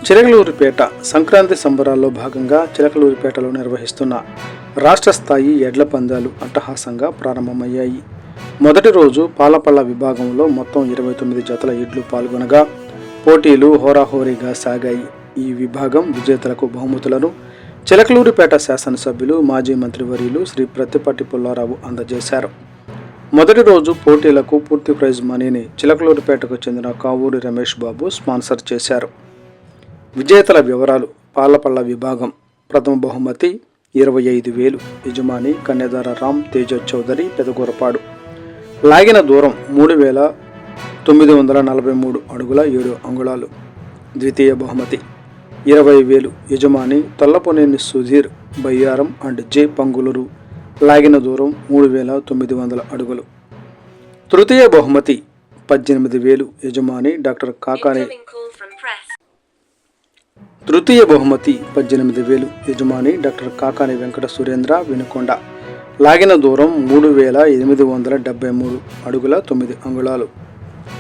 చిలకలూరిపేట సంక్రాంతి సంబరాల్లో భాగంగా చిలకలూరిపేటలో నిర్వహిస్తున్న రాష్ట్ర స్థాయి ఎడ్ల పందాలు అట్టహాసంగా ప్రారంభమయ్యాయి. మొదటి రోజు పాలపళ్ళ విభాగంలో మొత్తం 29 జతల ఎడ్లు పాల్గొనగా పోటీలు హోరాహోరీగా సాగాయి. ఈ విభాగం విజేతలకు బహుమతులను చిలకలూరిపేట శాసనసభ్యులు మాజీ మంత్రివర్యులు శ్రీ ప్రత్తిపాటి పుల్లారావు అందజేశారు. మొదటి రోజు పోటీలకు పూర్తి ప్రైజ్ మనీని చిలకలూరిపేటకు చెందిన కావూరి రమేష్ బాబు స్పాన్సర్ చేశారు. విజేతల వివరాలు: పాలపళ్ళ విభాగం ప్రథమ బహుమతి 25,000, యజమాని కన్యదార రామ్ తేజ చౌదరి, పెదకూరపాడు. లాగిన దూరం 3,943 అడుగుల 7 అంగుళాలు. ద్వితీయ బహుమతి 20,000, యజమాని తల్లపనేని సుధీర్, బయ్యారం అండ్ జే పంగులూరు. లాగిన దూరం 3,900 అడుగులు. తృతీయ బహుమతి 18,000, యజమాని డాక్టర్ కాకాని తృతీయ బహుమతి 18,000, యజమాని డాక్టర్ కాకాని వెంకట సురేంద్ర, వినుకొండ. లాగిన దూరం 3,873 అడుగుల 9 అంగుళాలు.